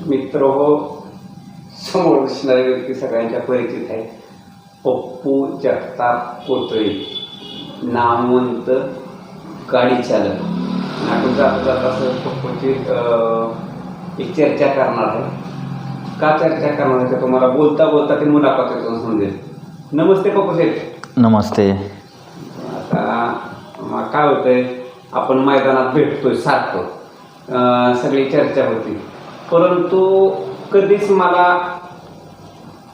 मित्र हो, समोर दिसणारी व्यक्ती सगळ्यांच्या परिचित आहे. पप्पू जगताप कोतळे, नामवंत गाडी चालक. आपण जाता जाता असं पप्पूची एक चर्चा करणार आहे. का चर्चा करणार आहे तुम्हाला बोलता बोलता ते मुलाखतीतून समजेल. नमस्ते पप्पू शेठ. नमस्ते. आता काय होतंय, आपण मैदानात भेटतोय सारखं, सगळी चर्चा होती, परंतु कधीच मला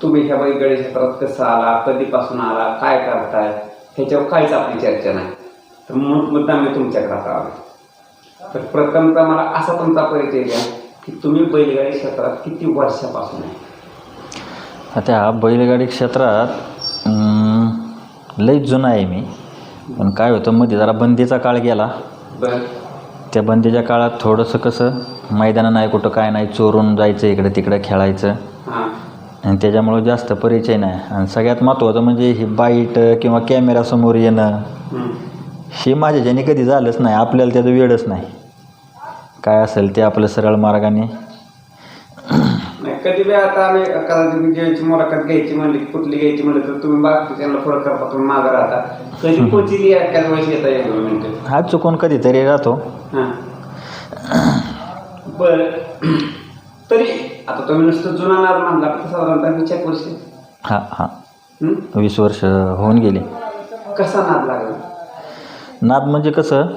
तुम्ही ह्या बैलगाडी क्षेत्रात कसं आला, कधीपासून आला, काय करताय ह्याच्यावर काहीच आपली चर्चा नाही. तर मुद्दा मी तुमच्याकडे आलो. तर प्रथमतः मला असा तुमचा परिचय द्या की तुम्ही बैलगाडी क्षेत्रात किती वर्षापासून आहे? आता बैलगाडी क्षेत्रात लई जुना आहे मी. पण काय होतं, मध्ये जरा बंदीचा काळ गेला. बरं. त्या बंदीच्या काळात थोडंसं कसं मैदानं नाही, कुठं काय नाही, चोरून जायचं, इकडे तिकडे खेळायचं. हां. आणि त्याच्यामुळं जास्त परिचय नाही. आणि सगळ्यात महत्त्वाचं म्हणजे ही बाईट किंवा कॅमेरासमोर येणं हे माझ्याच्याने कधी झालंच नाही. आपल्याला त्याचं वेळच नाही. काय असेल ते आपलं सरळ मार्गाने. कधी वेळ आता आम्ही कदाचित ज्याची मुलाखत घ्यायची म्हणली, कुठली घ्यायची म्हणली, तर तुम्ही बाकीच्यांना थोडं करता, तुम्ही मागं राहता. कधी पोचली एखाद्या वेळेस येता 1-2 मिनिटं हा चुकून कधीतरी राहतो. हां. बरं. तरी आता तुम्ही नुसतं जुना नाद मानला तर साधारणतः 20 वर्ष. हां हां 20 वर्ष होऊन गेली. कसा नाद लागला? नाद म्हणजे कसं,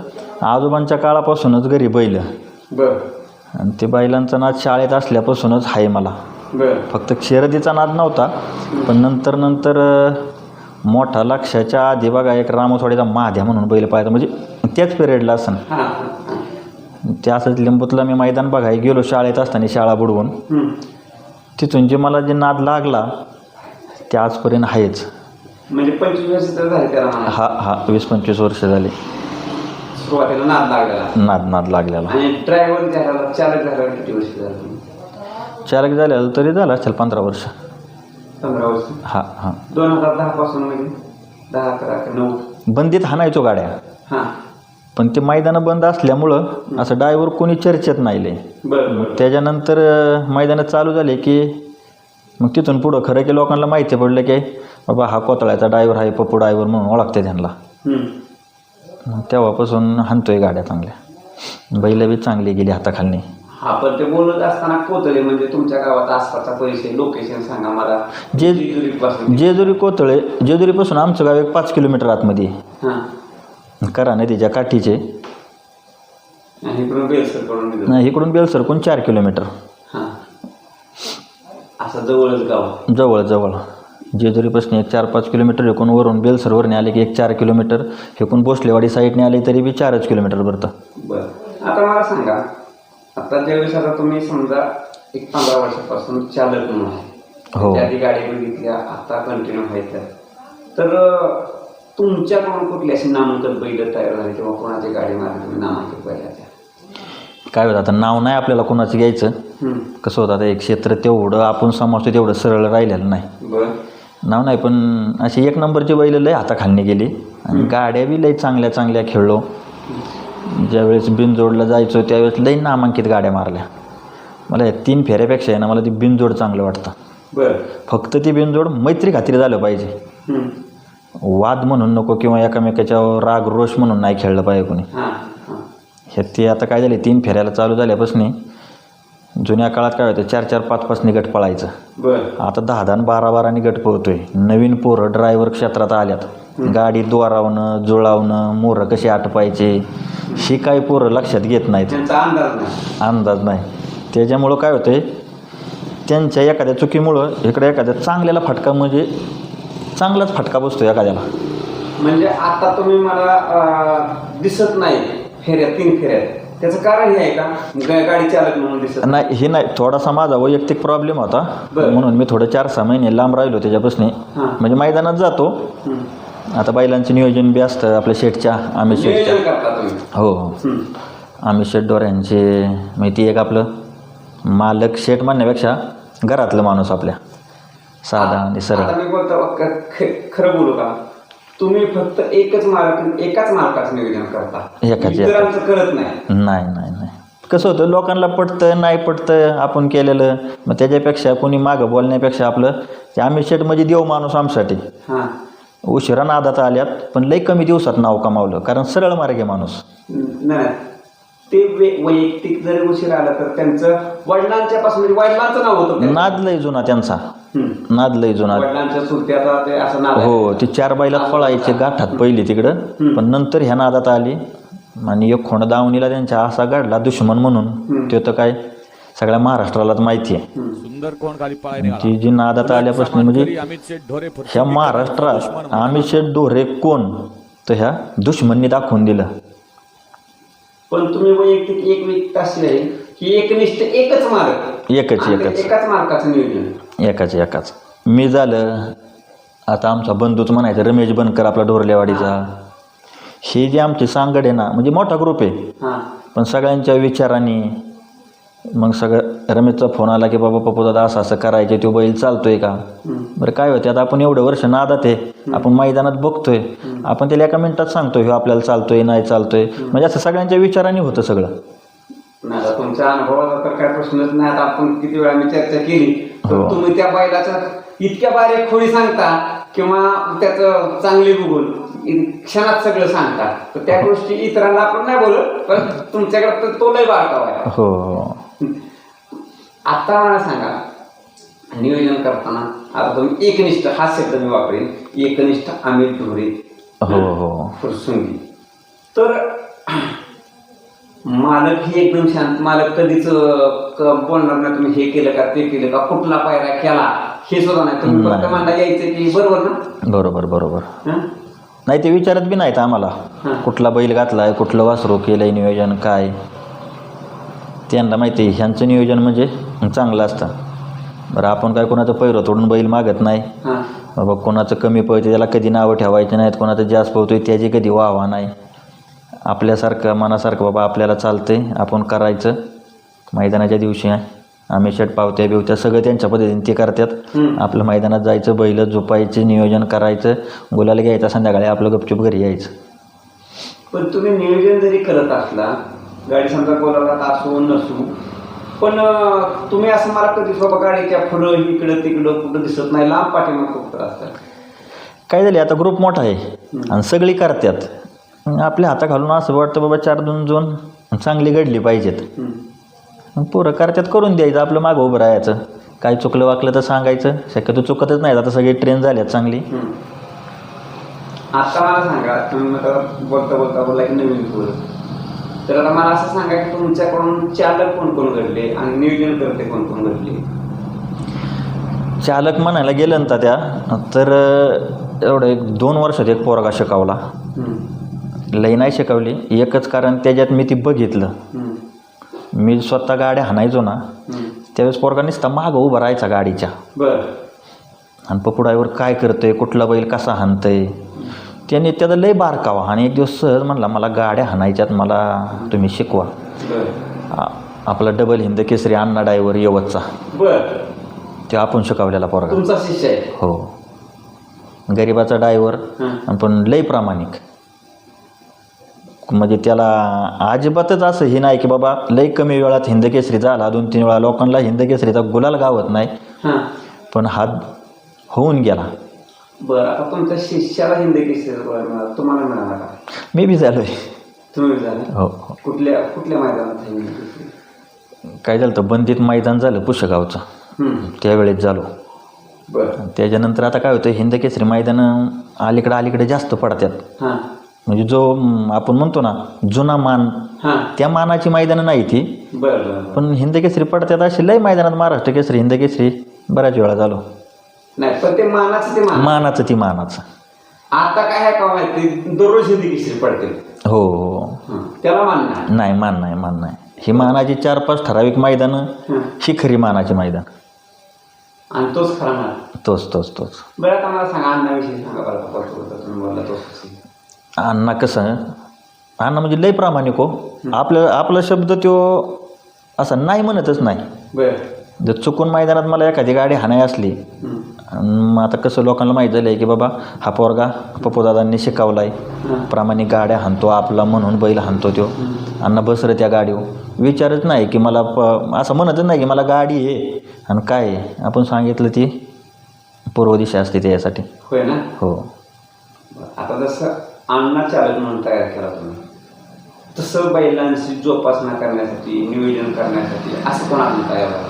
आजोबांच्या काळापासूनच घरी बैल. बरं. आणि ते बैलांचा नाद शाळेत असल्यापासूनच आहे मला. बरं. फक्त शर्यतीचा नाद नव्हता. पण नंतर मोठा लक्षाच्या आधी बघा एक रामसवाडीचा महाद्या म्हणून बैल पाहायचा, म्हणजे त्याच पिरियडला असं. ते असंच लिंबूतला मी मैदान बघायला गेलो शाळेत असताना, शाळा बुडवून. तिथून जे मला जे नाद लागला ते आजपर्यंत आहेच. म्हणजे 25 वर्ष तर झाले त्याला? हा 20-25 वर्ष झाली सुरुवातीला नाद लागलेला. नाद लागलेला. आणि ड्रायव्हर झाला, चालक झाल्यावर किती वर्ष झालं? चालक झालेलं तरी झालं असेल 15 वर्ष. 15 वर्ष. हां 2010 पासून, म्हणजे 10, 11, 9 बंदीत हाणायचो गाड्या. हां. पण ते मैदानं बंद असल्यामुळं असं ड्रायव्हर कोणी चर्चेत नाही लय. बरं. त्याच्यानंतर मैदानं चालू झाले की मग तिथून पुढं खरं की लोकांना माहिती पडलं की बाबा हा कोतळ्याचा ड्रायव्हर आहे, पप्पू ड्रायव्हर म्हणून ओळखते त्यांना. मग तेव्हापासून हाणतोय गाड्या चांगल्या. बैल बी चांगली गेली हाताखाली. हा, पण ते बोलत असताना कोतळे म्हणजे तुमच्या गावात आसपासचा परिसर, लोकेशन सांगा मला. जेजुरी कोतळे, जेजुरीपासून आमचं गाव एक 5 किलोमीटर आतमध्ये. हां. करा नदीच्या काठीचे. इकडून बेलसर नाही, इकडून बेलसरकडून 4 किलोमीटर. हां. असं जवळच गाव? जवळ जेजुरीपासून एक 4-5 किलोमीटर. एकूण वरून बेलसरवरने आले की एक 4 किलोमीटर. एकूण भोसलेवाडी साईडने आले तरी बी 4 किलोमीटर भरतं. बरं. आता मला सांगा, आता ज्यावेळेस आता तुम्ही समजा एक 15 वर्षापासून चालक म्हणून आहे, त्या आधी गाडी बघितल्या, आता कंटिन्यू आहे, तर तुमच्याकडून कुठली अशी नामांकित बैल तयार झाली किंवा कोणाची गाडी मारली तुम्ही नामांकित बैलाच्या? काय होतं, आता नाव नाही आपल्याला कोणाचं घ्यायचं. कसं होतं, आता एक क्षेत्र तेवढं आपण समजतो तेवढं सरळ राहिलेलं नाही. बरं. नाव नाही, पण अशी 1 नंबरची बैल लय हाताखालनी गेली. आणि गाड्या बी लय चांगल्या खेळलो. ज्यावेळेस बिनजोडला जायचो त्यावेळेस लई नामांकित गाड्या मारल्या. मला या 3 फेऱ्यापेक्षा आहे ना, मला ती बिनजोड चांगलं वाटतं. बरं. फक्त ती बिनजोड मैत्री खात्री झालं पाहिजे. वाद म्हणून नको किंवा एकामेकाच्या राग रोष म्हणून नाही खेळलं पाहिजे कोणी. हे ते आता काय झाले, 3 फेऱ्याला चालू झाल्यापासून जुन्या काळात काय होतं, 4-4, 5-5 गट पळायचं. आता 10-10, 12-12 गट पळतोय. नवीन पोरं ड्रायव्हर क्षेत्रात आल्यात. गाडी दोरावणं, जुळावणं, मोरं कशी आटपायचे ही काही पोरं लक्षात घेत नाहीत. अंदाज नाही. त्याच्यामुळं काय होतंय, त्यांच्या एखाद्या चुकीमुळं इकडे एखाद्या चांगल्याला फटका, म्हणजे चांगलाच फटका बसतो एखाद्याला. म्हणजे आता तुम्ही मला दिसत नाही फेऱ्यात, 3 फेऱ्यात, त्याचं कारण हे आहे का, गाडी चालक म्हणून दिसत नाही? हे नाही, थोडासा माझा वैयक्तिक प्रॉब्लेम होता म्हणून मी थोडं 4-6 महिने लांब राहिलो त्याच्यापासून. म्हणजे मैदानात जातो. आता बैलांचं नियोजन बी असतं आपल्या शेठच्या, आमिष शेठच्या. हो, आमिष शेठ डोऱ्यांचे. म्हणजे ती एक आपलं मालक शेठ म्हणण्यापेक्षा घरातलं माणूस आपल्या, साधा आणि सरळ. मी बोलतो खरं बोलू का, तुम्ही फक्त एकाच मालकाचं नियोजन करता, इतरांचं करत नाही? नाही. कसं होतं, लोकांना पटतं नाही पटतं आपण केलेलं, मग त्याच्यापेक्षा कोणी मागं बोलण्यापेक्षा आपलं ते अमित शेट म्हणजे देव माणूस आमच्यासाठी. हां उशिरा नादात आल्यात पण लई कमी दिवसात नाव कमावलं, कारण सरळ मार्गे माणूस. नाही ते वैयक्तिक जरी उशीर आला तर त्यांचं वडिलांच्या पासून म्हणजे वडिलांचं नाव होतं ते. नाद लई जुना त्यांचा, हम्म. नाद लई जुना. वडिलांच्या सुरत्याचा ते असं नाव आहे. हो, ते 4 बैलात पळायचे गाठात पहिली तिकडं, पण नंतर ह्या नादात आली आणि एक खोंड दावणीला त्यांच्या असा घडला दुश्मन म्हणून, ते तर काय सगळ्या महाराष्ट्रालाच माहिती आहे. सुंदर कोण खाली पाय ती जी नादात आल्यापासून म्हणजे अमित शेठ ढोरे ह्या महाराष्ट्रात अमित शेठ ढोरे कोण तर ह्या दुश्मननी दाखवून दिलं. पण तुम्ही वैयक्तिक एक व्यक्ती अशी आहे की एकनिष्ठ एकच मार्ग, एकच आणि ते एकाच मार्गाचं नियोजन. एकाच मी झालं. आता आमचा बंधूच म्हणायचा रमेश बनकर आपला ढोरलेवाडीचा, हे जे आमचे सांगड आहे ना, म्हणजे मोठा ग्रुप आहे, हां पण सगळ्यांच्या विचारांनी मग सगळं रमेशचा फोन आला की बाबा पप्पू दादा असं असं करायचे, तो बैल चालतोय का. बरं काय होते, आता आपण एवढं वर्ष नादात आहे, आपण मैदानात बघतोय, आपण त्याला एका मिनिटात सांगतोय हे आपल्याला चालतोय नाही चालतोय, म्हणजे असं सगळ्यांच्या विचारांनी होतं सगळं. नाही आता तुमच्या अनुभवाचा तर काय प्रश्नच नाही. आता आपण किती वेळा मी चर्चा केली तर हो. तुम्ही त्या बैलाच्या इतक्या बारीक खोडी सांगता किंवा त्याचं चांगली बघून क्षणात सगळं सांगता, तर त्या गोष्टी इतरांना आपण नाही बोलत, पण तुमच्याकडे तर तो लय बारकावा आहे. हो. आता मला सांगा, नियोजन करताना आता तुम्ही एकनिष्ठ हा शब्द मी वापरेन, एकनिष्ठ अमित ढोरे हो. फुरसुंगी, तर मालक ही एकदम शांत, मालक कधीच बोलणार नाही तुम्ही हे केलं का ते केलं का, कुठला पायरा केला हे सुद्धा नाही. तुम्ही फक्त मांडा यायचं की बरोबर ना. बरोबर. हं? नाही ते विचारत बी नाहीत आम्हाला कुठला बैल घातलाय, कुठलं वासरू केलंय, नियोजन काय, त्यांना माहिती आहे ह्यांचं नियोजन म्हणजे चांगलं असतं. बरं आपण काय कोणाचं पैरं तोडून बैल मागत नाही हां बाबा, कोणाचं कमी पळते त्याला कधी नावं ठेवायचे नाहीत, कोणाचं जास्त पळतोय त्याची कधी वाहवा नाही. आपल्यासारखं मनासारखं बाबा आपल्याला चालतंय आपण करायचं. मैदानाच्या दिवशी आम्ही शेट पावत्या बिवत्या सगळं त्यांच्या पद्धतीने ते करतात. आपलं मैदानात जायचं, बैल झोपायचं, नियोजन करायचं, गुलाल घ्यायचा, संध्याकाळी आपलं गपचूप घरी यायचं. पण तुम्ही नियोजन जरी करत असला, गाडी समजा बोलावला असू नसू, पण तुम्ही असं मला कधीच बाबा गाडीच्या पुढं इकडं तिकडं कुठं दिसत नाही, लांब पाठीमाग खूप असतात. काय झाले आता ग्रुप मोठा आहे आणि सगळी करतात, आपल्या हाताखालून असं वाटतं बाबा 4-2 जोन चांगली घडली पाहिजेत. मग पोरं करतात, करून द्यायचं, आपलं मागं उभं राहायचं. काय चुकलं वाकलं तर सांगायचं, शक्यतो चुकतच नाहीत, आता सगळी ट्रेन झाल्यात चांगली. आता मला सांगा, तुम्ही आता बोलता बोलला की नवीन पोर, तर आता मला असं सांगा की तुमच्याकडून चालक कोण कोण घडले आणि नियोजन करते कोण कोण घडले. चालक म्हणायला गेलं ना त्या तर एवढं 1-2 वर्षात एक पोरगा शिकवला, लई नाही शिकवली. एकच कारण त्याच्यात मी ती बघितलं, मी स्वतः गाड्या हाणायचो ना त्यावेळेस पोरगा नुसता मागं उभा राहायचा गाडीच्या, बरं, आणि पप्पू ड्रायव्हर काय करतंय, कुठला बैल कसा हाणतंय, त्याने त्याचा लय बारकावा. आणि एक दिवस सहज म्हणला मला गाड्या हाणायच्यात, मला तुम्ही शिकवा. आपला डबल हिंद केसरी अण्णा ड्रायव्हर यवतचा, बरं, ते आपण शिकवलेला पोरगा. तुमचा शिष्य आहे. हो, गरिबाचा ड्रायव्हर पण लय प्रामाणिक. म्हणजे त्याला अजिबातच असं हे नाही की बाबा लई कमी वेळात हिंदकेसरी झाला, 2-3 वेळा लोकांना हिंदकेसरीचा गुलाल गावत नाही, पण हात होऊन गेला. बरं, आता तुमच्या शिष्याला हिंदकेसरी मिळाला, तुम्हाला मिळाला का? मी बी झालोय. तुम्ही झाले? हो. कुठल्या कुठल्या मैदानात हिंदकेसरी? काय झालं तर बंदीत मैदान झालं पुष्यगावचं, त्यावेळेस झालो. बरं, त्याच्यानंतर आता काय होतं, हिंदकेसरी मैदान अलीकडे जास्त पडतात. म्हणजे जो आपण म्हणतो ना जुना मान, त्या मानाची मैदानं नाही ती. बरं, पण हिंदकेसरी पडतात अशी लय मैदानात. महाराष्ट्र केसरी, हिंदकेसरी बऱ्याच वेळा झालो. नाही पण ते मानाचं ते मानाचं ती मानाचं. आता काय आहे का माहिती, दररोज हिंदकेसरी पडते. हो, त्याला मान नाही, मान नाही. ही मानाची 4-5 ठराविक मैदानं, ही खरी मानाची मैदान. आणि तोच खरा मान. तोच. बरं, आता मला सांगा अण्णाविषयी सांगा बरं. तुम्ही बोलला तोच अण्णा कसं, अण्णा म्हणजे लय प्रामाणिक हो. आपला शब्द तो असा नाही म्हणतच नाही. बरं, जर चुकून मैदानात मला एखादी गाडी हाणाय असली मग आता कसं लोकांना माहीत झालं आहे की बाबा हा पोरगा पप्पूदादांनी शिकवला आहे, हां. प्रामाणिक गाड्या हाणतो, आपला म्हणून बैल हाणतो तो. अण्णा बस रे त्या गाडीवर विचारच नाही की मला असं म्हणतच नाही की मला गाडी आहे आणि काय आहे. आपण सांगितलं ती पूर्व दिशा असते त्यासाठी. होय ना. हो. आता जसं अण्णा चालक म्हणून तयार केला तुम्ही, तसं बैलांची जोपासना करण्यासाठी, नियोजन करण्यासाठी असं कोण अजून तयार झालं?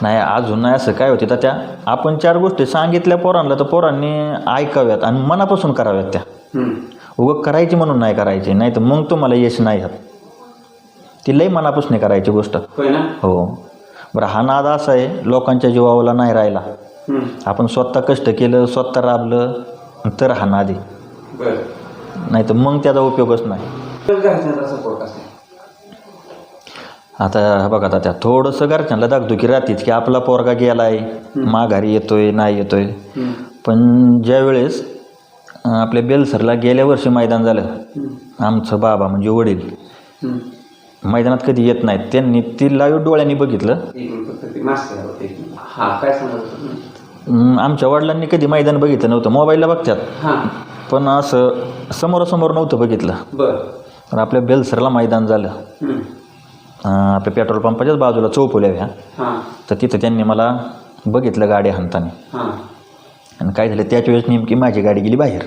नाही, अजून नाही. असं काय होते तर त्या आपण 4 गोष्टी सांगितल्या पोरांना तर पोरांनी ऐकाव्यात आणि मनापासून कराव्यात त्या. उगं करायची म्हणून नाही करायची, नाही तर मग तुम्हाला यश नाही ह्यात. ती लई मनापासून करायची गोष्ट. होय ना. हो. बरं, हा नाद असा आहे लोकांच्या जीवाला नाही राहिला. आपण स्वतः कष्ट केलं, स्वतः राबलं तर हा नाद आहे, बरं. नाही तर मग त्याचा उपयोगच नाही. घरच्यांचा सपोर्ट असेल. आता बघा, आता त्या थोडंसं घरच्यांना दाखदुखी राहतेच की आपला पोरगा गेला आहे, माघारी येतोय नाही येतोय. पण ज्या वेळेस आपल्या बेलसरला गेल्या वर्षी मैदान झालं, आमचं बाबा म्हणजे वडील मैदानात कधी येत नाहीत, त्यांनी ती लाईव्ह डोळ्यांनी बघितलं. आमच्या वडिलांनी कधी मैदान बघितलं नव्हतं, मोबाईलला बघतात, पण असं समोरासमोर नव्हतं बघितलं. तर आपल्या बेलसरला मैदान झालं, आपल्या पेट्रोल पंपाच्याच बाजूला चौफुल्या ह्या, तर तिथं त्यांनी मला बघितलं गाडी हाणताना. आणि काय झालं त्याच वेळेस नेमकी माझी गाडी गेली बाहेर.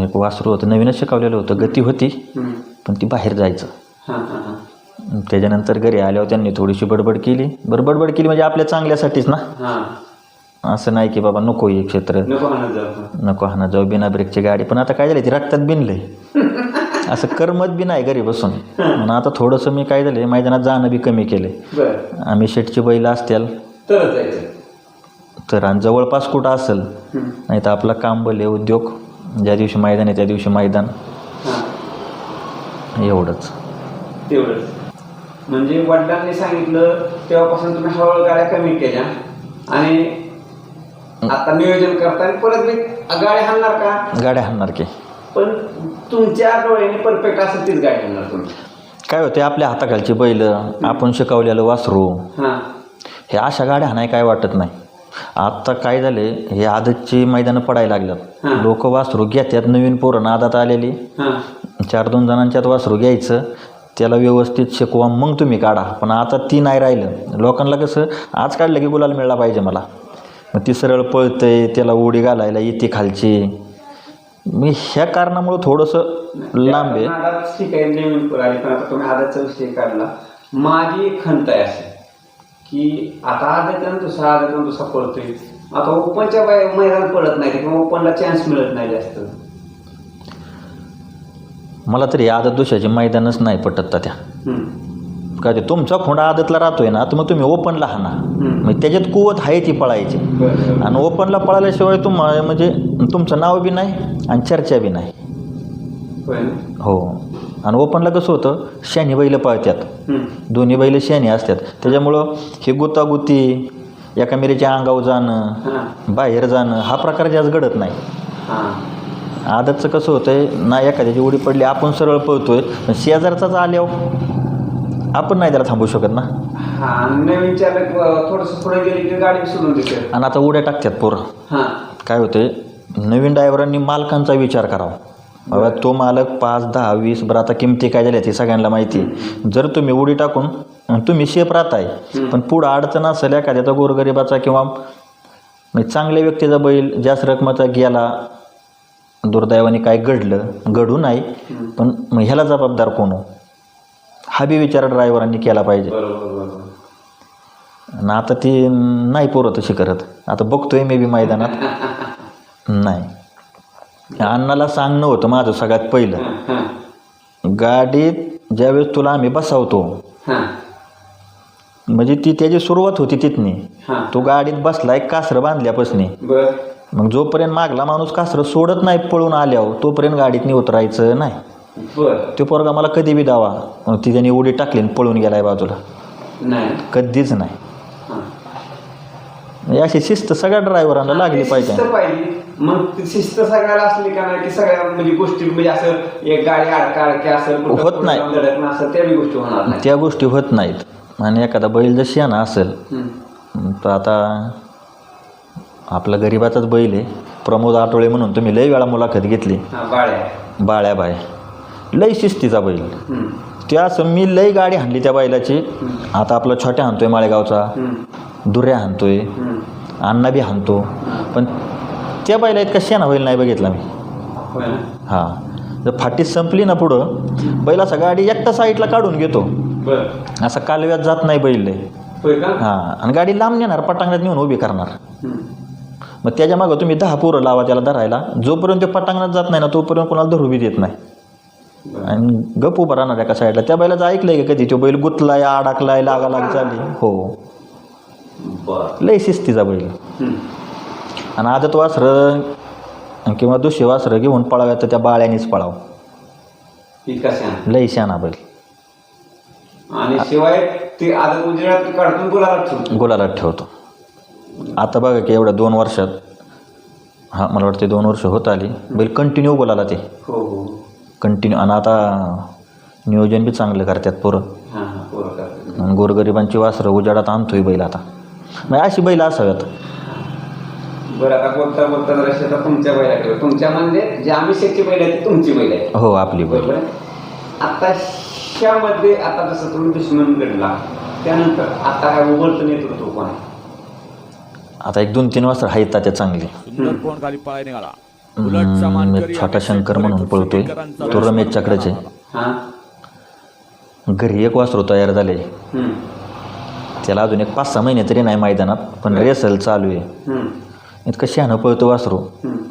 एक वासरू होतं, नवीनच शिकवलेलं होतं, गती होती पण ती बाहेर जायचं. त्याच्यानंतर घरी आल्यावर त्यांनी थोडीशी बडबड केली. बरं, बडबड केली म्हणजे आपल्या चांगल्यासाठीच ना, असं नाही की बाबा नको हे क्षेत्र, नको हाणत जाऊ बिना ब्रेकची गाडी. पण आता काय झालं ती रक्तात बिनलंय, असं करमत बी नाही घरी बसून. म्हणून आता थोडंसं मी काय झालं मैदानात जाणं बी कमी केलं. आम्ही शेटची बैल असतील तर आणि जवळपास कुठं असेल, नाही तर आपला काम बले उद्योग, ज्या दिवशी मैदान आहे त्या दिवशी मैदान, एवढंच. म्हणजे वडिलांनी सांगितलं तेव्हापासून तुम्ही हळूहळू गाड्या कमी केल्या आणि आता नियोजन करताना परत मी गाड्या हाणणार का? गाड्या हाणणार की, पण तुमच्या डोळ्याने परफेक्ट असेल तीच गाडी हाणणार तुम्ही. काय होते आपल्या हाताखालची बैल, आपण शिकवलेलं वासरू, हे अशा गाड्या हाणाय काय वाटत नाही. आत्ता काय झाले, हे आदतची मैदानं पडायला लागल्यात, लोक वासरू घेतात, नवीन पोरं नादात आलेली, 4-2 जणांच्यात वासरू घ्यायचं, त्याला व्यवस्थित शिकवा, मग तुम्ही काढा. पण आता ती नाही राहिलं. लोकांना कसं आज काढलं की गुलाल मिळाला पाहिजे मला, मग ती सरळ पळतंय, त्याला उडी घालायला येते खालची. मी ह्या कारणामुळं थोडंसं लांब आहे. ठीक आहे, नवीन पोरं आली, पण आता तुम्ही आदतचा विषय काढला. माझी खंत आहे अशी की आता आदतनं दुसरा पळतोय, आता ओपनच्या मैदानात पडत नाही किंवा ओपनला चान्स मिळत नाही जास्त. मला तरी आदत दुसऱ्याची मैदानच नाही पटत त्या. काय ते तुमचा खोंडा आदतला राहतोय ना, तर मग तुम्ही ओपनला हाना, मग त्याच्यात कुवत आहे ती पळायची. आणि ओपनला पळाल्याशिवाय म्हणजे तुमचं नाव बी नाही आणि चर्चा बी नाही. हो. आणि ओपनला कसं होतं, शहाणी बैल पळतात, दोन्ही बैल शहाणी असतात, त्याच्यामुळं हे गुतागुती, एकामेरीच्या अंगावर जाणं, बाहेर जाणं, हा प्रकार जास्त घडत नाही. आदतचं कसं होतंय ना, एखाद्याची उडी पडली आपण सरळ पळतोय, शेजारचाच आल्यावर आपण नाही त्याला थांबू शकत ना. नवीन चालक थोडंसं पुढे गेली की गाडी सोडून देते. आणि आता उड्या टाकतात पोरं. काय होते, नवीन ड्रायव्हरांनी मालकांचा विचार करावा. बाबा तो मालक 5, 10, 20, बरं आता किमती काय झाल्या ती सगळ्यांना माहिती. जर तुम्ही उडी टाकून तुम्ही शेप राहताय, पण पुढं अडचण असेल एखाद्याचा गोरगरिबाचा किंवा म्हणजे चांगल्या व्यक्तीचा बैल जास्त रकमाचा गेला, दुर्दैवाने काय घडू नाही, पण मग ह्याला जबाबदार कोण? हा बी विचार ड्रायव्हरांनी केला पाहिजे. आणि आता ती नाही पोरं तशी करत. आता बघतोय मी बी मैदानात नाही. अण्णाला सांगणं होतं माझं सगळ्यात पहिलं, गाडीत ज्यावेळेस तुला आम्ही बसावतो, म्हणजे ती त्याची सुरुवात होती तिथनी. तो गाडीत बसलाय कासरं बांधल्यापासून, मग जोपर्यंत मागला माणूस कासरं सोडत नाही पळून आल्यावर, तोपर्यंत गाडीतनी उतरायचं नाही. तो पोरगा मला कधी बी दावा ती त्याने उडी टाकली आणि पळून गेलाय बाजूला, कधीच नाही. अशी शिस्त सगळ्या ड्रायव्हरांना लागली पाहिजे. मग शिस्त सगळ्याला असली का नाही की सगळ्या म्हणजे गोष्टी, म्हणजे असं एक गाडी अडकाळकी असेल होत नाही, त्या गोष्टी होणार नाही, त्या गोष्टी होत नाहीत. आणि एखादा बैल जर शहाणा असेल तर आता आपला गरिबाचाच बैल आहे, प्रमोद आठवळे म्हणून, तुम्ही लय वेळा मुलाखत घेतली. बाळ्या. बाळ्याबाई लय शिस्तीचा बैल. त्या असं मी लय गाडी हाणली त्या बैलाची. आता आपला छोट्या हाणतोय माळेगावचा, दुऱ्या हाणतोय, अण्णा बी हाणतो, पण त्या बैला इतका शेणा बैल नाही बघितला मी. हां, जर फाटी संपली ना पुढं, बैल असा गाडी एकटा साईडला काढून घेतो, असं कालव्यात जात नाही बैल लय. हां, आणि गाडी लांब नेणार, पटांगणात नेऊन उभी करणार. मग त्याच्या मागं तुम्ही 10 पोरं लावा त्याला धरायला, जोपर्यंत ते पटांगणात जात नाही ना तोपर्यंत कोणाला धरू बी देत नाही. आणि गप उभं राहणार एका साईडला. त्या बैलाचं ऐकलंय का कधी, तो बैल गुतलाय, अडकलाय, लागालाग झाली. हो, लय शिस्तीचा बैल. आणि आदत वासरं किंवा दुसरे वासरं घेऊन पळाव्या तर त्या बाळ्यानेच पळावं. लय शाना बैल. आणि शिवाय ते आदत उजेडात काढून गुलालात ठेवतो. आता बघा की एवढ्या 2 वर्षात, हां मला वाटते 2 वर्ष होत आली, बैल कंटिन्यू बोलायला ते. कंटिन्यू. आणि आता नियोजन बी चांगलं करतात पोरं. आणि गोरगरिबांची वासरं उजाडात आणतोय बैल आता. मग अशी बैल असाव्यात. बरं, आता बोलता बोलता जरा तुमच्या बैलाकडे, तुमच्या म्हणजे जे आम्ही शेती बैल आहे ती तुमची बैल आहे. हो, आपली बैल. आता ह्यामध्ये आता जसं तुम्ही दुश्मन घडला त्यानंतर आता काय उघडतं नेतृत्व कोण आहे? आता 1-2-3 वासरं आहेत त्या चांगली. सुंदर कोण खाली पळाय निघाला. छोटा शंकर म्हणून पळतोय, तो रमेश चक्रचे. घरी एक वासरू तयार झाले, त्याला अजून एक 5-6 महिने तरी नाही मैदानात, पण रेसल चालू आहे. इतकं शहाणं पळतो वासरू.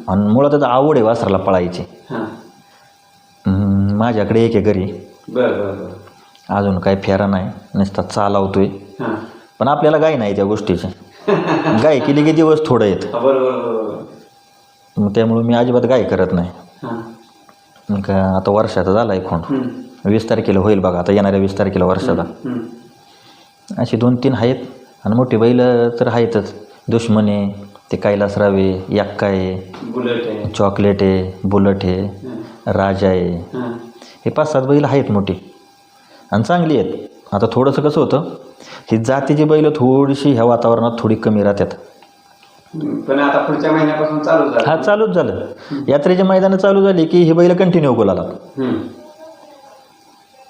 आणि मुळात त्याचा आवड आहे वासराला पळायची. माझ्याकडे एक आहे घरी. अजून काही फेरा नाही, नुसता चालवतोय. पण आपल्याला गाय नाही त्या गोष्टीची. गाय केली की दिवस थोडं येत, मग त्यामुळे मी अजिबात गाय करत नाही. का आता वर्षाचा झाला आहे खोंड, 20 तारखेला होईल बघा, आता येणाऱ्या 20 तारखेला वर्षाला. अशी 2-3 आहेत. आणि मोठी बैल तर आहेतच. दुश्मन आहे, ते कैलास रावे, यक्का आहे, चॉकलेट आहे, बुलट आहे, राजा आहे. हे 5-7 बैल आहेत मोठी आणि चांगली आहेत. आता थोडंसं कसं होतं, ही जातीची बैल थोडीशी ह्या वातावरणात थोडी कमी राहतात. पण आता पुढच्या महिन्यापासून चालू झालं. हा, चालूच झालं. यात्रेची मैदानं चालू झाली की ही बैल कंटिन्यू बोलाला.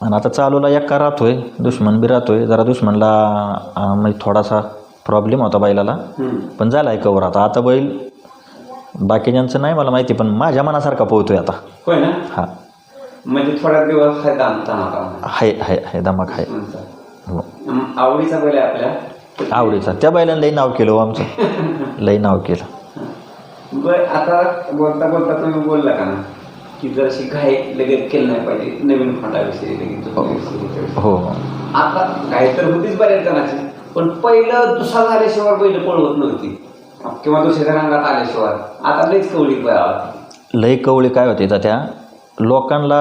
आणि आता चालूला यक्का राहतोय, दुश्मन बी राहतोय. जरा दुश्मनला म्हणजे थोडासा प्रॉब्लेम होता बैलाला, पण झाला आहे कवर. आता बैल बाकीच्यांचं नाही मला माहिती, पण माझ्या मनासारखा पोहतोय आता. होय ना? हा, म्हणजे थोड्या दिवस आहे दमाक आहे. हो, आवडीचा बैल आहे आपल्या. आवडीचा. त्या बैलानं लई नाव केलं आमचं. लई नाव केलं. बरं, आता बोलता बोलता तुम्ही बोलला का ना की जराशी घाई लगेच केलं नाही पाहिजे नवीन खोंडाविषयी लगेच. हो, आता घाई तर होतीच बऱ्याच जणांची, पण पहिलं दुसरा झाल्याशिवाय बैल पळवत नव्हती किंवा दुसऱ्या रंगात आल्याशिवाय. आता लईच कवळी लई कवळी काय होते तर त्या लोकांना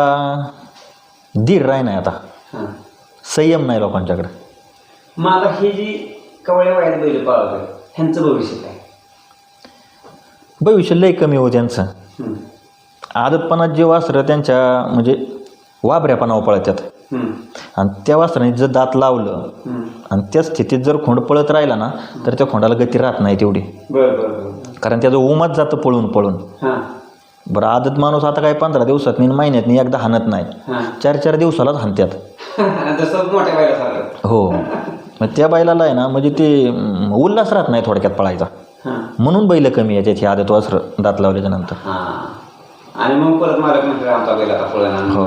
धीर राही नाही. आता संयम नाही लोकांच्याकडे. मग आता ही जी कवळ्या वयात बैल पळवतात ह्यांचं भविष्य काय? भविष्य लई कमी हो त्यांचं. आदतपणात जे वासरं त्यांच्या म्हणजे वाबऱ्यापणावर पळतात, आणि त्या वासराने जर दात लावलं आणि त्या स्थितीत जर खोंड पळत राहिला ना तर त्या खोंडाला गती राहत नाही तेवढी. कारण त्याचं उमत जातं पळून पळून. बरं, आदत माणूस आता काय 15 दिवसात महिन्यातनी एकदा हाणत नाही, 4-4 दिवसालाच हाणतात. हो, मग त्या बैलाला आहे ना म्हणजे ते उल्हास राहत नाही थोडक्यात पळायचा. म्हणून बैल कमी आहे त्याची आदत वासरं दात लावल्याच्या नंतर. आणि मग परत मालक म्हणतो आमचा बैल आता पळणार. हो,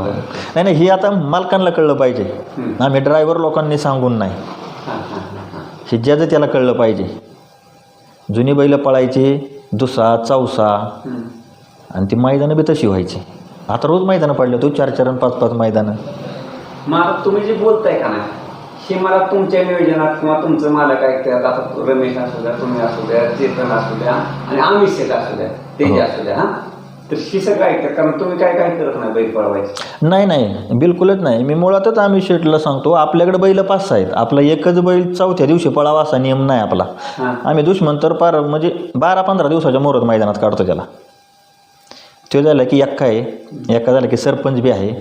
नाही हे आता मालकांना कळलं पाहिजे. आम्ही ड्रायव्हर लोकांनी सांगून नाही, हे ज्याचं त्याला कळलं पाहिजे. जुनी बैल पळायची, दुसा चौसा, आणि ती मैदानं बी तशी व्हायची. आता रोज मैदानं पडले तो 4-4 आणि 5-5 मैदानं. मग तुम्ही जे बोलताय का नाही हे मला तुमच्या नियोजनात किंवा तुमचं मालक ऐकतात. आता रमेश असू द्या, तुम्ही असू द्या, चेतन असू द्या, आणि आम्ही शेत असू द्या, ते असू द्या, तर ही सगळं ऐकतात. कारण तुम्ही काय करत नाही बैल पळवायचं. नाही, बिलकुलच नाही. मी मुळातच आम्ही शेटला सांगतो, आपल्याकडे बैल 5-6 आहेत. आपला एकच बैल 4थ्या दिवशी पळावा असा नियम नाही आपला. आम्ही दुश्मन तर पार म्हणजे 12-15 दिवसाच्या मोरत मैदानात काढतो त्याला. तो झालं की यक्का आहे, यक्का झालं की सरपंच बी आहे,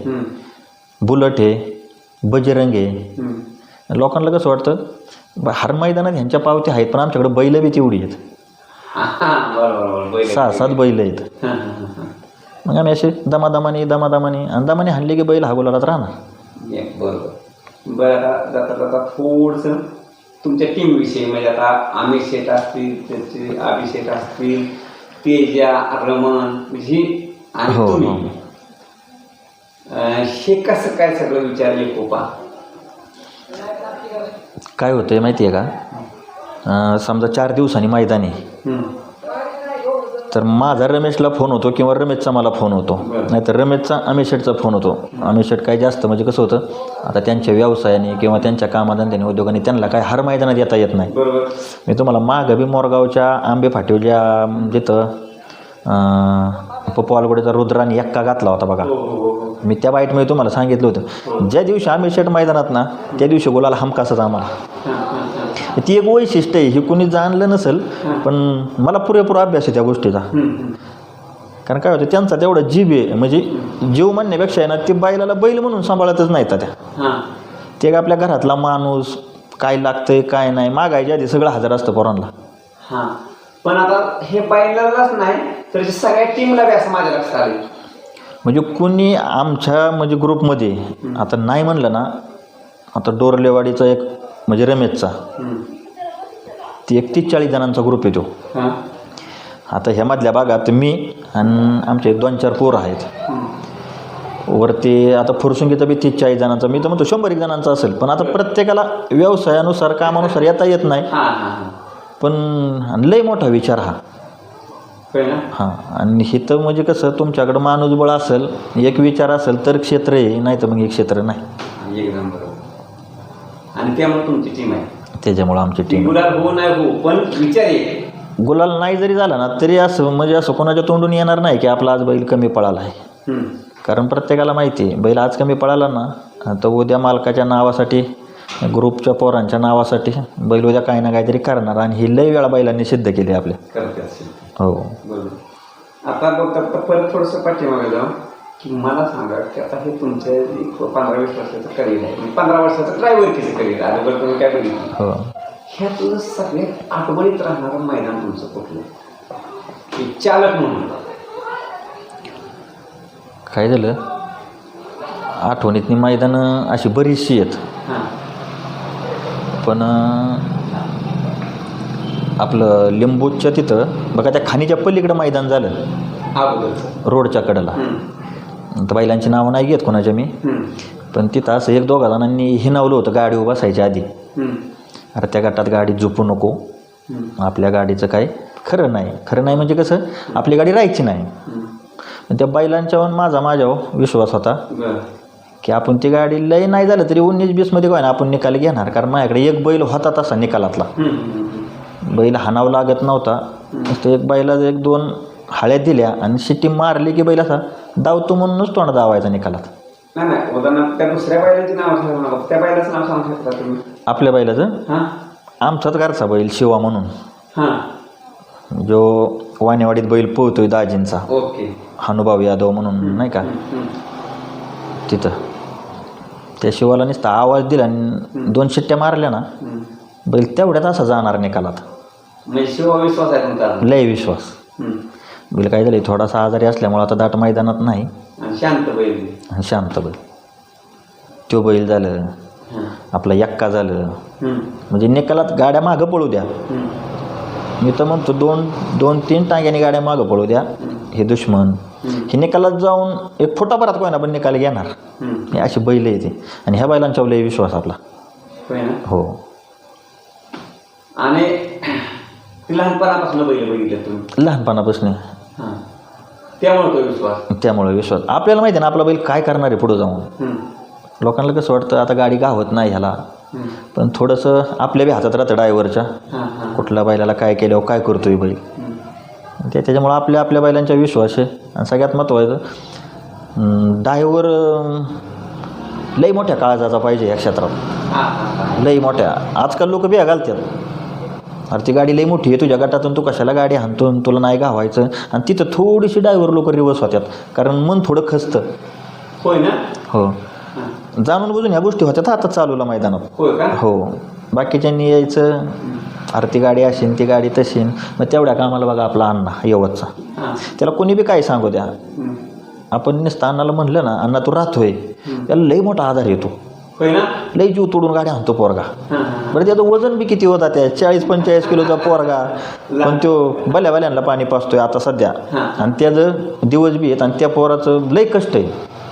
बुलट आहे, बजरंग आहे. लोकांना कसं वाटतं हर मैदानात ह्यांच्या पावत्या आहेत, पण आमच्याकडे बैल बी तेवढी आहेत. बरोबर बैल 6-7 बैल आहेत. मग आम्ही असे दमादमाने आणि दमाने हाणले की बैल हा गुलालात राहणार. बरोबर. बरं, आता जाता जाता थोडंसं तुमच्या टीमविषयी, म्हणजे आता आमिर शेठ असतील, त्याचे अभिषेक असतील, तेजा, रमण ही आणि हो, तुम्ही, हे कसं काय सगळं विचारले कोपा? काय होतंय माहिती आहे का, समजा 4 दिवसांनी मैदान आहे, तर माझा रमेशला फोन होतो किंवा रमेशचा मला फोन होतो, नाहीतर रमेशचा अमित शेठचा फोन होतो. अमित शेठ काय जास्त म्हणजे कसं होतं, आता त्यांच्या व्यवसायाने किंवा त्यांच्या कामाधंद्याने उद्योगाने त्यांना काय हर मैदानात येता येत नाही. बरोबर. मी तुम्हाला मागं बी मोरगावच्या आंबे फाटीवच्या जिथं पप्पू रुद्राने एक्का घातला होता बघा, मी त्या बाईटमध्ये तुम्हाला सांगितलं होतं, ज्या दिवशी अमित शेठ मैदानात ना त्या दिवशी गुलाल हमखासच आम्हाला. ती एक वैशिष्ट्य आहे, हे कुणी जाणलं नसेल, पण मला पुरेपूर अभ्यास आहे त्या गोष्टीचा. कारण काय होतं, त्यांचा तेवढा जीव आहे, म्हणजे जीव म्हणण्यापेक्षा आहे ना, ते बैलाला बैल म्हणून सांभाळतच नाहीत त्या. ते आपल्या घरातला माणूस, काय लागतंय काय नाही मागायच्या आधी सगळं हजर असतं पोरांना. पण आता हे बैलालाच नाही तर सगळ्या टीमला बी असं माझ्या लक्षात आलं, म्हणजे कुणी आमच्या म्हणजे ग्रुपमध्ये आता नाही म्हणलं ना, आता डोरलेवाडीचा एक म्हणजे रमेशचा, ती 31-40 जणांचा ग्रुप येतो. आता ह्यामधल्या भागात मी आणि आमचे 2-4 पोरं आहेत, वरती आता फुरसुंगीचा बी 30-40 जणांचा, मी तर म्हणतो 100-1 जणांचा असेल. पण आता प्रत्येकाला व्यवसायानुसार कामानुसार येता येत नाही, पण लय मोठा विचार हा. हां, आणि हे तर म्हणजे कसं, तुमच्याकडं माणूसबळ असेल, एक विचार असेल तर क्षेत्र आहे, नाही तर मग एक क्षेत्र नाही. एकदम बरोबर. आणि त्यामुळे तुमची टीम आहे, त्याच्यामुळं आमची टीम. गुलाल हो नाही हो, पण विचार आहे. गुलाल नाही जरी झाला ना तरी असं म्हणजे असं कोणाच्या तोंडून येणार नाही की आपला आज बैल कमी पळाला आहे. कारण प्रत्येकाला माहिती आहे, बैल आज कमी पळाला ना तर उद्या मालकाच्या नावासाठी, ग्रुपच्या पोरांच्या नावासाठी बैल उद्या काही ना काहीतरी करणार, आणि ही लय वेळा बैलांनी सिद्ध केली आपल्या. हो बरोबर. आता बघता परत थोडंसं पाठीमागे जाऊ, की मला सांगा की आता हे तुमचं एक 15-20 वर्षाचं करिअर आहे, 15 वर्षाचं ड्रायव्हरकीचं करिअर आहे, अगोदर तुम्ही काय बघितलं, हो, ह्यातून सगळ्यात आठवणीत राहणारं मैदान तुमचं कुठलं, की चालक म्हणून? काय झालं, आठवणीतली मैदानं अशी बरीचशी आहेत, पण आपलं लिंबूच्या तिथं बघा त्या खाणीच्या पलीकडं मैदान झालं रोडच्या कडेला. तर बैलांची नावं नाही घेत कोणाच्या मी, पण तिथं असं 1-2 जणांनी हिनावलं होतं गाडी बसायच्या आधी, अरे त्या गटात गाडी झोपू नको, आपल्या गाडीचं काय खरं नाही म्हणजे कसं आपली गाडी राहायची नाही. त्या बैलांच्यावर माझ्यावर विश्वास होता की आपण ती गाडी लय नाही झालं तरी 19-20 मध्ये काय ना आपण निकाल घेणार, कारण माझ्याकडे एक बैल होता तसा निकालातला. बैल हाणावं लागत नव्हता, नुसतं एक बैलाला 1-2 हाळ्या दिल्या आणि शिट्टी मारली की बैल असा धावतो म्हणूनच तोंड धावायचा निकालात. नाही उदाहरणार्थ त्या दुसऱ्या बैलांची नाव सांगू, त्या बैलाचं नाव सांगू शकता तुम्ही? आपल्या बैलाचं आमचाच घरचा बैल शिवा म्हणून, जो वानेवाडीत बैल पोहतोय दाजींचा, हनुभाऊ यादव म्हणून नाही का, तिथं त्या शिवाला नुसता आवाज दिला आणि 2 शिट्ट्या मारल्या ना बैल तेवढ्यात असा जाणार निकालात. विश्वास आहे तुमचा? लय विश्वास. बैल काय झालं थोडासा आजारी असल्यामुळे आता दाट मैदानात नाही, शांत बैल. तो बैल झालं, आपला एक्का झालं, म्हणजे निकालात गाड्या मागं पळू द्या, मी तर म्हणतो 2-3 टांग्याने गाड्या मागं पळू द्या, हे दुश्मन हे निकालात जाऊन 1 फुटाभरात कोण आपण निकाल घेणार, हे अशी बैल येते. आणि ह्या बैलांच्यावर लय विश्वास आपला. हो. आणि लहानपणापासून बैल बघितलं तुम्ही? लहानपणापासून. त्यामुळे विश्वास आपल्याला माहिती आहे ना आपला बैल काय करणार आहे पुढे जाऊन. लोकांना कसं वाटतं आता गाडी गावत नाही ह्याला, पण थोडंसं आपल्या बी हातात राहतं ड्रायव्हरच्या, कुठल्या बैलाला काय केल्यावर काय करतोय बैल, त्याच्यामुळं आपल्या बैलांचा विश्वास आहे. आणि सगळ्यात महत्त्वाचं ड्रायव्हर लई मोठ्या काळजाचा पाहिजे या क्षेत्रात, लई मोठ्या. आजकाल लोक बिया घालतात, अरे ती गाडी लई मोठी आहे तुझ्या गटातून तू कशाला गाडी हाणतो, तुला नाही गावायचं, आणि तिथं थोडीशी ड्रायव्हर लोक रिवर्स होतात, कारण मन थोडं खचतं. होय ना? हो, जाणून बुजून ह्या गोष्टी होत्यात आता चालूला मैदानात. हो, बाकीच्यांनी यायचं अरे ती गाडी असेन ती गाडी तशीन. मग तेवढ्या कामाला बघा आपला अण्णा यवतचा, हां. त्याला कोणी बी काय सांगू द्या, हं. आपण नुसतं अण्णाला म्हणलं ना अण्णा तू राहतोय, त्याला लई मोठा आधार येतो, होय ना. लई जीव तोडून गाडी आणतो पोरगा. हां, हां. बरं त्याचं वजन बी किती होता त्या 40-45 किलोचा पोरगा, पण तो भल्या पाणी पाजतोय आता सध्या. हां. आणि त्याचं दिवस बी आहेत आणि त्या पोराचं लई कष्ट आहे.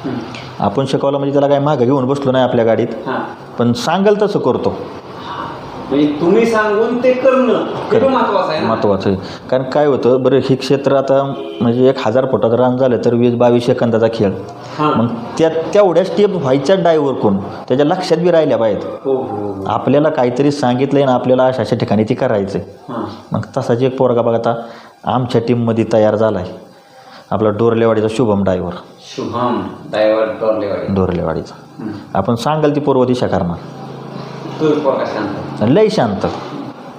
हं. आपण शिकवलं म्हणजे त्याला काय मागं घेऊन बसलो नाही आपल्या गाडीत, हां. पण सांगेल तसं करतो. म्हणजे तुम्ही सांगून ते करणं हे पण महत्वाचं आहे ना. महत्त्वाचं आहे. कारण काय होतं बरं, हे क्षेत्र आता म्हणजे 1000 फुटाचं रान झालं तर 20-22 सेकंदाचा खेळ. हां. मग तेवढ्या स्टेप व्हायच्या ड्रायव्हर कोण त्याच्या लक्षात बी राहिल्या पाहिजेत. हो हो. आपल्याला काहीतरी सांगितलंय ना आपल्याला अशा ठिकाणी ती करायचं आहे. हां. मग तसाच एक पोरगा बघा आता आमच्या टीममध्ये तयार झाला आहे, आपला डोरलेवाडीचा शुभम ड्रायव्हर. शुभम ड्रायव्हर डोरलेवाडी. डोरलेवाडीचा हं. आपण सांगाल ती पूर्व दिशा करणार. तो पोरगा शांत लई शांत.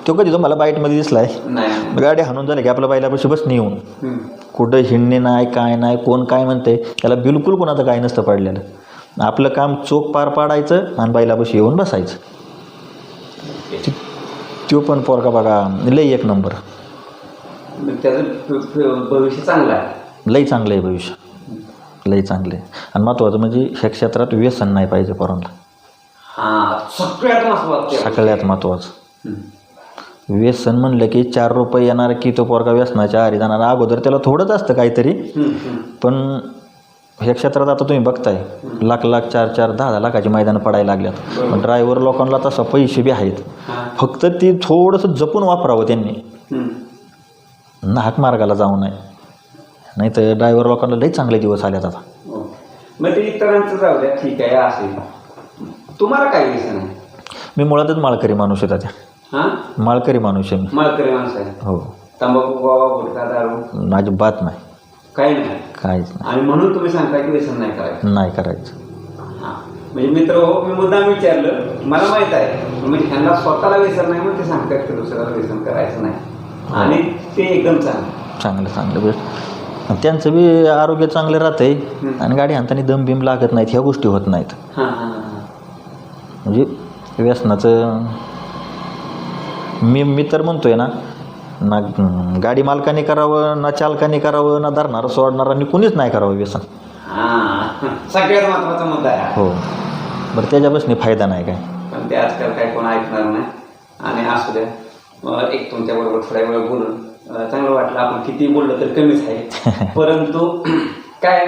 तो कधी तुम्हाला बाईटमध्ये दिसलाय? नाही. गाडी हाणून झाली की आपल्या बाईलापाशी बस नाही येऊन हं. कुठं हिंडणे नाही काय नाही, कोण काय म्हणते त्याला बिलकुल कोणाचं काय नसतं पडलेलं. आपलं काम चोख पार पाडायचं आणि बाईलापाशी येऊन बसायचं. तो पण पोरगा बघा लई एक नंबर, मग त्याचं भविष्य चांगलं आहे. लई चांगलं आहे भविष्य, लई चांगलं आहे. आणि महत्त्वाचं म्हणजे ह्या क्षेत्रात व्यसन नाही पाहिजे पोरांना. हां, सगळ्यात महत्वाचं. सगळ्यात महत्त्वाचं. हं. व्यसन म्हणलं की 4 रुपये येणार की तो पोरगा व्यसनाच्या आहारी जाणार. अगोदर त्याला थोडंच असतं काहीतरी, हं. हं. पण ह्या क्षेत्रात आता तुम्ही बघताय लाख 4-4, 10 लाखाची मैदानं पडायला लागल्यात. बरोबर. ड्रायव्हर लोकांना तसं पैसे बी आहेत, हां. फक्त ती थोडंसं जपून वापरावं त्यांनी, हं. नाहक मार्गाला जाऊ नये. नाही तर ड्रायव्हर लोकांना लई चांगले दिवस आलेत आता. हो. मग ते इतरांचं जाऊ द्या, ठीक आहे असेल. तुम्हाला काय व्यसन आहे? मी मुळातच माळकरी माणूस आहे त्याच्या. हां. माळकरी माणूस आहे मी. माळकरी माणसं आहे. हो. तंबाखू गोवा गुटखा दारू अजिबात नाही, काही नाही. काहीच नाही. आणि म्हणून तुम्ही सांगता की व्यसन नाही करायचं. नाही करायचं. हां. म्हणजे मित्र हो, मी मुद्दाम विचारलं, मला माहीत आहे म्हणजे त्यांना स्वतःला व्यसन नाही म्हणून ते सांगतात की दुसऱ्याला व्यसन करायचं नाही. आणि ते एकदम चांगलं चांगलं बेस्ट. त्यांचं बी आरोग्य चांगलं राहतंय आणि गाडी हाणताना दम बिम लागत नाहीत, ह्या गोष्टी होत नाहीत. हां हां हां. म्हणजे व्यसनाचं मी तर म्हणतोय ना गाडी मालकाने करावं ना चालकाने करावं ना धरणारं सोडणारांनी कुणीच नाही करावं व्यसन. हां, सगळ्यात महत्त्वाचा मुद्दा आहे. हो. बरं त्याच्यापासून फायदा नाही काय, पण ते आजकाल काय कोण ऐकणार नाही. आणि असू द्या, एक तुमच्याबरोबर थोड्या वेळ बोलून चांगलं वाटलं. आपण किती बोललं तर कमीच आहे. परंतु काय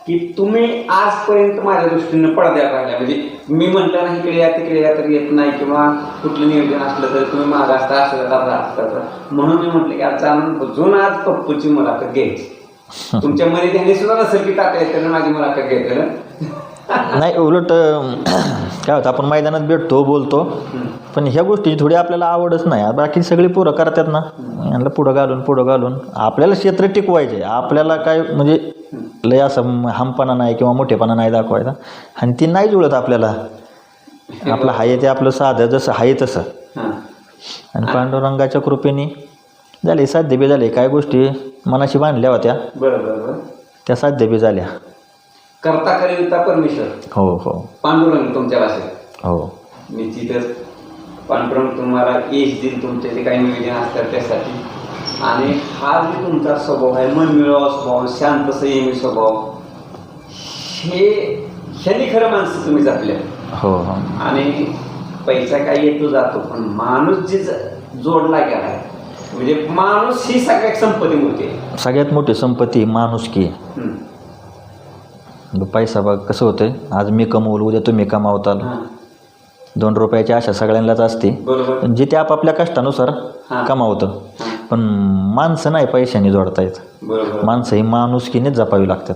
की तुम्ही आजपर्यंत माझ्या दृष्टीनं पडद्यात राहिल्या. म्हणजे मी म्हटलं ना इकडे या तिकडे या तर येत नाही, किंवा कुठलं नियोजन असलं तर तुम्ही माझा असता असं. म्हणून मी म्हटलं की आज जाणून आज पप्पूची मुलाखत घ्यायची. तुमच्या मध्ये त्यांनी सुद्धा नसेल की टाटा येतं माझी मुलाखत घ्यायचं नाही. उलट काय होतं आपण मैदानात भेटतो बोलतो, पण ह्या गोष्टीची थोडी आपल्याला आवडच नाही. बाकी सगळी पोरं करतात ना, यांना पुढं घालून आपल्याला क्षेत्र टिकवायचे. आपल्याला काय म्हणजे लय असं हमपणा नाही किंवा मोठेपणा नाही दाखवायचा, आणि ती नाही जुळत आपल्याला. आपलं हाय ते आपलं साधं जसं आहे तसं. आणि पांडुरंगाच्या कृपेने झाले साध्य बी झाले. काय गोष्टी मनाशी बांधल्या होत्या बरोबर त्या साध्य बी झाल्या. करता करिता परमेश्वर. हो हो. पांडुरंग तुमच्या भाषेत. हो. निश्चितच पांडुरंग तुम्हाला यश देईल तुमचे जे काही नियोजन असतात त्यासाठी. आणि हा जो तुमचा स्वभाव आहे, मनमिळावा स्वभाव, शांत संयमी स्वभाव, ह्यानी खरं माणसं तुम्ही जपल्या. हो हो. आणि पैसा काही येतो जातो, पण माणूस जे जोडला गेला म्हणजे माणूस ही सगळ्यात संपत्ती मोठी आहे. सगळ्यात मोठी संपत्ती माणुसकी. पैसा बघ कसं होतंय, आज मी कमवलं उद्या तुम्ही कमावताल. 2 रुपयाची आशा सगळ्यांनाच असते, पण जे ते आपापल्या कष्टानुसार कमावतं. पण माणसं नाही पैशाने जोडता येत. माणसं ही माणुसकीनेच जपावी लागतात,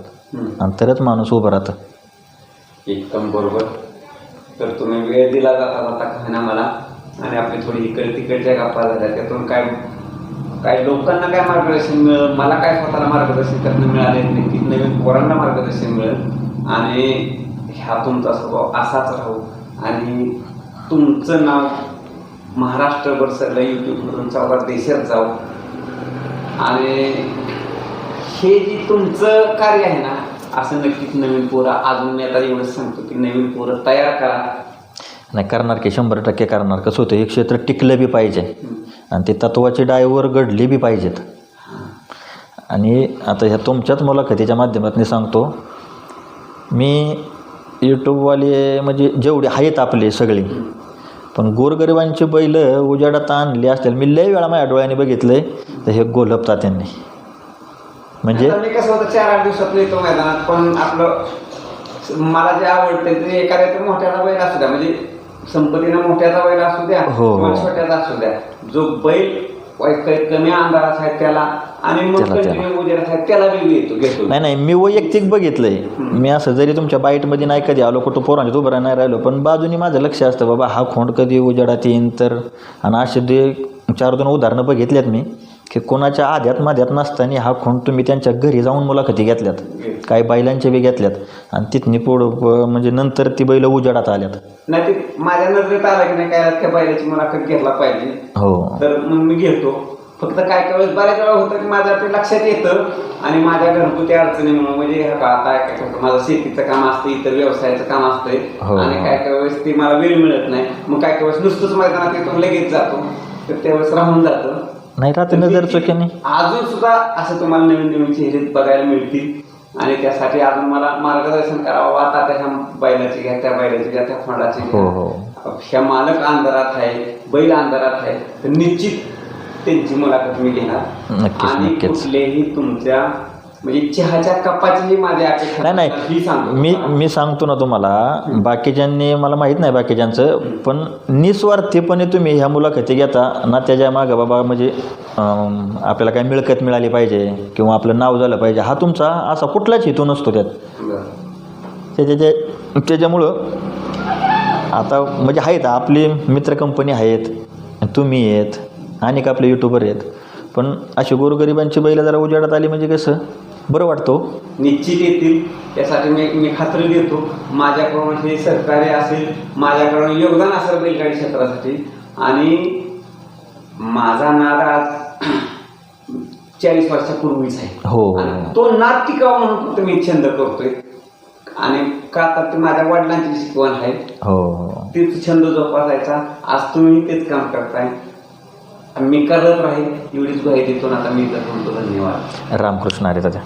आणि तरच माणूस उभं राहतं. एकदम बरोबर. तर तुम्ही वेळ दिला जाता काय मला, आणि आपली थोडी तिकडच्या गप्पा झाल्या, त्यातून काय लोकांना काय मार्गदर्शन मिळेल, मला काय स्वतःला मार्गदर्शन करणं मिळाले, नक्कीच नवीन पोरांना मार्गदर्शन मिळेल. आणि ह्या तुमचा स्वभाव असाच राहू, आणि तुमचं नाव महाराष्ट्रभर सगळं यूट्यूबमधून 14 देशात जाऊ. आणि हे जे तुमचं कार्य आहे ना, असं नक्कीच नवीन पोरं, अजून मी आता एवढंच सांगतो की नवीन पोरं तयार करा. नाही करणार की 100% करणार. कसं होतं, एक क्षेत्र टिकलं बी पाहिजे आणि ते तत्वाची डायवर घडली बी पाहिजेत. आणि आता ह्या तुमच्याच मुलाखतीच्या माध्यमातून सांगतो, मी यूट्यूबवाले म्हणजे जेवढे आहेत आपले सगळे, पण गोरगरिबांची बैल उजाडात आणली असतील मी लय वेळा माझ्या डोळ्याने बघितलंय. तर हे गोलपता त्यांनी म्हणजे आता मी कसं होतं 4-8 दिवसात येतो मैदानात, पण आपलं मला जे आवडते ते एखाद्या मोठ्याचा बैल असू द्या, म्हणजे संपत्तीनं मोठ्याचा बैल असू द्या किंवा छोट्याचा असू द्या, जो बैल कमी अंधारात आहे त्याला आणि मग कंटिन्यू उजेडात आहे त्याला बी घेतो. नाही मी वैयक्तिक बघितलंय. मी असं जरी तुमच्या बाईटमध्ये नाही कधी आलो, कुठं पोरांच्या उभं नाही राहिलो, पण बाजूनी माझं लक्ष असतं बाबा हा खोंड कधी उजेडात येईन तर. आणि असे 4-2 उदाहरणं बघितल्यात मी की कोणाच्या आध्यात माध्यात नसताना हा खोंड तुम्ही त्यांच्या घरी जाऊन मुलाखती घेतल्यात, काही बैलांच्या बी घेतल्यात आणि तिथनी पुढं म्हणजे नंतर ती बैल उजेडात आल्यात. नाही ते माझ्या नजरेत आलं की नाही काय त्या बैलाची मुलाखत घेतला पाहिजे. हो तर मग मी घेतो. फक्त काय काय वेळेस बऱ्याच वेळा होतं की माझ्या ते लक्षात येतं आणि माझ्या घरगुती अडचणीमुळे म्हणजे आता काय करतो, माझं शेतीचं काम असतं, इतर व्यवसायाचं काम असतंय आणि काय काय वेळेस ते मला वेळ मिळत नाही. मग काय काय वेळेस नुसतंच मैदानात येतो लगेच जातो, तर त्यावेळेस राहून जातं. नाही राहते नजर चुकीने. अजून सुद्धा असं तुम्हाला नवीन नवीन चेहरे बघायला मिळतील आणि त्यासाठी अजून मला मार्गदर्शन करावं. आता ह्या बैलाची घ्या, त्या बैलाची घ्या, त्या फंडाची घ्या, ह्या मालक अंधारात आहे, बैल अंधारात आहे, तर निश्चित त्यांची मुलाखत मी घेणार. आणि कुठलेही तुमच्या म्हणजे चहाच्या कपाचीही माझी अपेक्षा नाही मी सांगतो ना तुम्हाला. बाकीच्यांनी मला माहीत नाही बाकीच्यांचं, पण निस्वार्थीपणे तुम्ही ह्या मुलाखती घेता ना, त्याच्या मागं बाबा म्हणजे आपल्याला काय मिळकत मिळाली पाहिजे किंवा आपलं नाव झालं पाहिजे, हा तुमचा असा कुठलाच हेतू नसतो त्यात. त्याच्यामुळं आता म्हणजे आहेत आपली मित्र कंपनी आहेत, तुम्ही आहेत, अनेक आपले यूट्यूबर आहेत, पण अशी गोरगरिबांची बैल जरा उजेडात आली म्हणजे कसं बरं वाटतो. निश्चित येतील त्यासाठी मी खात्री देतो. माझ्याकडून हे सहकार्य असेल, माझ्याकडून योगदान असेल बैलगाडी क्षेत्रासाठी. आणि माझा नाद आज 40 वर्षापूर्वीच आहे. हो, तो नाद टिकावा म्हणून फक्त मी छंद करतोय. आणि का तर ते माझ्या वडिलांची शिकवण आहे. हो, तेच छंद जोपासायचा. आज तुम्ही तेच काम करताय, मी करत राहील एवढीच ग्वाही देतो. आता मी तर म्हणतो धन्यवाद. रामकृष्ण हरी दादा.